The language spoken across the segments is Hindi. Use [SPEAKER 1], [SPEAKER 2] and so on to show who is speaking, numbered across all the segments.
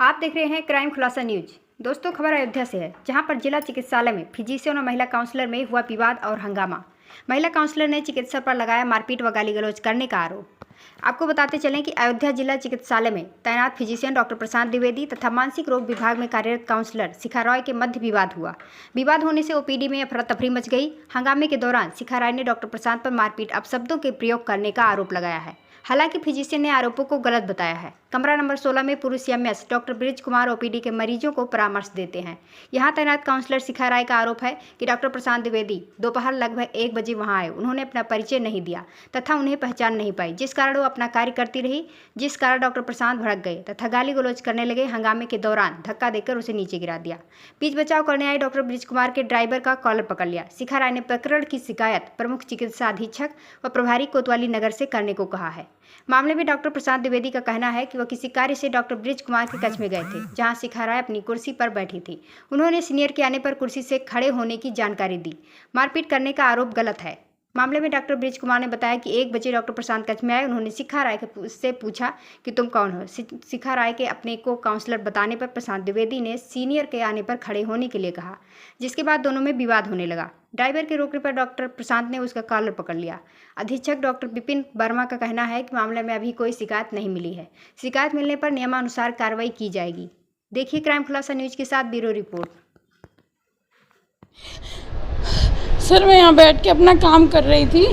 [SPEAKER 1] आप देख रहे हैं क्राइम खुलासा न्यूज। दोस्तों, खबर अयोध्या से है, जहां पर जिला चिकित्सालय में फिजिशियन और महिला काउंसलर में हुआ विवाद और हंगामा। महिला काउंसलर ने चिकित्सक पर लगाया मारपीट व गाली गलौज करने का आरोप। आपको बताते चलें कि अयोध्या जिला चिकित्सालय में तैनात फिजिशियन डॉक्टर प्रशांत द्विवेदी तथा मानसिक रोग विभाग में कार्यरत काउंसलर शिखा रॉय के मध्य विवाद हुआ। विवाद होने से ओपीडी में अफरा तफरी मच गई। हंगामे के दौरान शिखा रॉय ने डॉक्टर प्रशांत पर मारपीट अपशब्दों के प्रयोग करने का आरोप लगाया है। हालांकि फिजिशियन ने आरोपों को गलत बताया है। कमरा नंबर 16 में पूर्व CMS doctor bridge Kumar OPD के मरीजों को परामर्श देते हैं। यहां तैनात काउंसलर शिखा राय का आरोप है कि डॉक्टर प्रशांत द्विवेदी दोपहर लगभग 1 बजे वहां आए। उन्होंने अपना परिचय नहीं दिया तथा उन्हें पहचान नहीं पाई, जिस कारण वो अपना कार्य करती रही, जिस कारण डॉक्टर प्रशांत भड़क गए तथा गाली गलौज करने लगे। हंगामे के दौरान धक्का देकर उसे नीचे गिरा दिया। बीच बचाव करने आए डॉक्टर ब्रिज कुमार के ड्राइवर का कॉलर पकड़ लिया। शिखा राय ने प्रकरण की शिकायत प्रमुख चिकित्सा अधीक्षक व प्रभारी कोतवाली नगर से करने को कहा है। मामले में डॉक्टर प्रशांत द्विवेदी का कहना है कि वह किसी कार्य से डॉक्टर ब्रिज कुमार के कक्ष में गए थे, जहां शिखा राय अपनी कुर्सी पर बैठी थी। उन्होंने सीनियर के आने पर कुर्सी से खड़े होने की जानकारी दी। मारपीट करने का आरोप गलत है। मामले में डॉक्टर ब्रिज कुमार ने बताया कि 1 बजे डॉक्टर प्रशांत कक्ष में आए। उन्होंने शिखा राय से पूछा कि तुम कौन हो। शिखा राय के अपने को काउंसलर बताने पर प्रशांत द्विवेदी ने सीनियर के आने पर खड़े होने के लिए कहा, जिसके बाद दोनों में विवाद होने लगा। ड्राइवर के रोकने पर डॉक्टर प्रशांत ने उसका कॉलर पकड़ लिया। अधीक्षक डॉक्टर विपिन वर्मा का कहना है कि मामले में अभी कोई शिकायत नहीं मिली है। शिकायत मिलने पर नियमानुसार कार्रवाई की जाएगी। देखिए क्राइम खुलासा न्यूज के साथ ब्यूरो रिपोर्ट।
[SPEAKER 2] सर, मैं यहाँ बैठ के अपना काम कर रही थी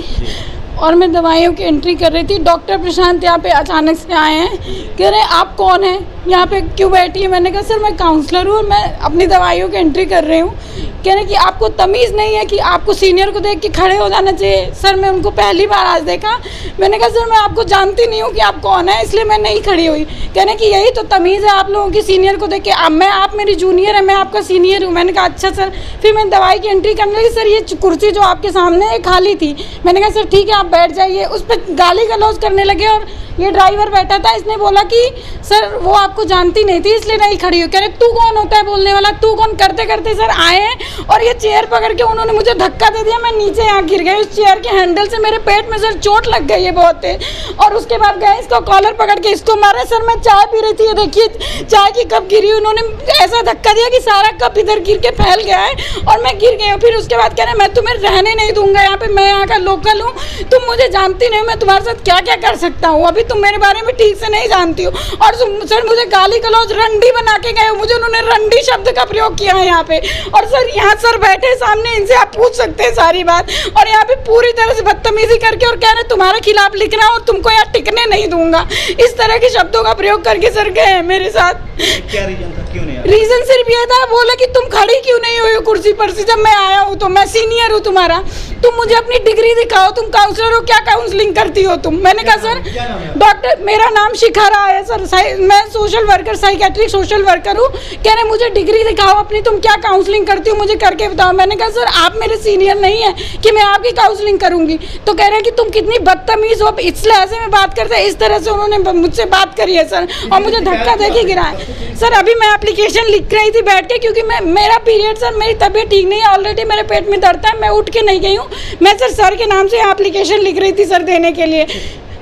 [SPEAKER 2] और मैं दवाइयों की एंट्री कर रही थी। डॉक्टर प्रशांत यहाँ पे अचानक से आए हैं, कह रहे आप कौन हैं, यहाँ पे क्यों बैठी है। मैंने कहा सर मैं काउंसलर हूँ और मैं अपनी दवाइयों की एंट्री कर रही हूँ। कह रहे कि आपको तमीज़ नहीं है कि आपको सीनियर को देख के खड़े हो जाना चाहिए। सर मैं उनको पहली बार आज देखा। मैंने कहा सर मैं आपको जानती नहीं हूँ कि आप कौन है, इसलिए मैं नहीं खड़ी हुई। कहने कि यही तो तमीज़ है आप लोगों की, सीनियर को देख के। आप मेरी जूनियर है, मैं आपका सीनियर हूँ। मैंने कहा अच्छा सर। फिर मैं दवाई की एंट्री करने लगी। सर ये कुर्सी जो आपके सामने है खाली थी। मैंने कहा सर ठीक है आप बैठ जाइए। उस पर गाली गलौज करने लगे और ये ड्राइवर बैठा था, इसने बोला कि सर वो आपको जानती नहीं थी इसलिए नहीं खड़ी हो। कह रहे तू कौन होता है बोलने वाला, तू कौन। करते करते सर आए हैं और ये चेयर पकड़ के उन्होंने मुझे धक्का दे दिया। मैं नीचे यहाँ गिर गई। उस चेयर के हैंडल से मेरे पेट में सर चोट लग गई है बहुत है। और उसके बाद गए इसको कॉलर पकड़ के इसको मारे। सर मैं चाय पी रही थी, ये देखिए चाय की कप गिरी। उन्होंने ऐसा धक्का दिया कि सारा कप इधर गिर के फैल गया है और मैं गिर गई हूँ। फिर उसके बाद कह रहे मैं तुम्हें रहने नहीं दूंगा यहाँ पे, मैं यहाँ का लोकल हूँ, तुम मुझे जानती नहीं, मैं तुम्हारे साथ क्या क्या कर सकता हूँ, अभी तुम मेरे बारे में ठीक से नहीं जानती हो। और सर मुझे गाली गलौज रंडी बना के गए। मुझे उन्होंने रंडी शब्द का प्रयोग किया है यहाँ पे। और सर यहाँ सर बैठे सामने, इनसे आप पूछ सकते हैं सारी बात। और यहाँ पे पूरी तरह से बदतमीजी करके और कह रहे तुम्हारे खिलाफ लिख रहा हूँ और तुमको यहाँ टिकने नहीं दूंगा, इस तरह के शब्दों का प्रयोग करके सर गए मेरे साथ।
[SPEAKER 3] क्या रीजन था, क्यों नहीं आया?
[SPEAKER 2] रीजन सिर्फ ये था, बोला कि तुम खड़ी क्यों नहीं हुई कुर्सी पर से। जब मैं आया हूँ तो मैं सीनियर हूँ तुम्हारा, तुम मुझे अपनी डिग्री दिखाओ, तुम काउंसलर हो, क्या काउंसलिंग करती हो तुम। मैंने कहा सर डॉक्टर, मेरा नाम शिखा राय है सर, मैं social worker, psychiatric social worker हूँ। कह रहे मुझे डिग्री दिखाओ अपनी, तुम क्या काउंसलिंग करती हो मुझे करके बताओ। मैंने कहा सर आप मेरे सीनियर नहीं है कि मैं आपकी काउंसलिंग करूंगी। तो कह रहे हैं कि तुम कितनी बदतमीज हो, इसलिए ऐसे में बात करते हैं। इस तरह से उन्होंने मुझसे बात करी है सर और मुझे धक्का देके गिरा है। सर अभी मैं एप्लीकेशन लिख रही थी बैठ के, क्योंकि मेरा पीरियड सर, मेरी तबीयत ठीक नहीं है, ऑलरेडी मेरे पेट में दर्द है, मैं उठ के नहीं गई हूँ। मैं सर के नाम से एप्लीकेशन लिख रही थी सर देने के लिए,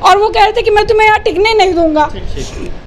[SPEAKER 2] और वो कह रहे थे कि मैं तुम्हें यहाँ टिकने नहीं दूंगा।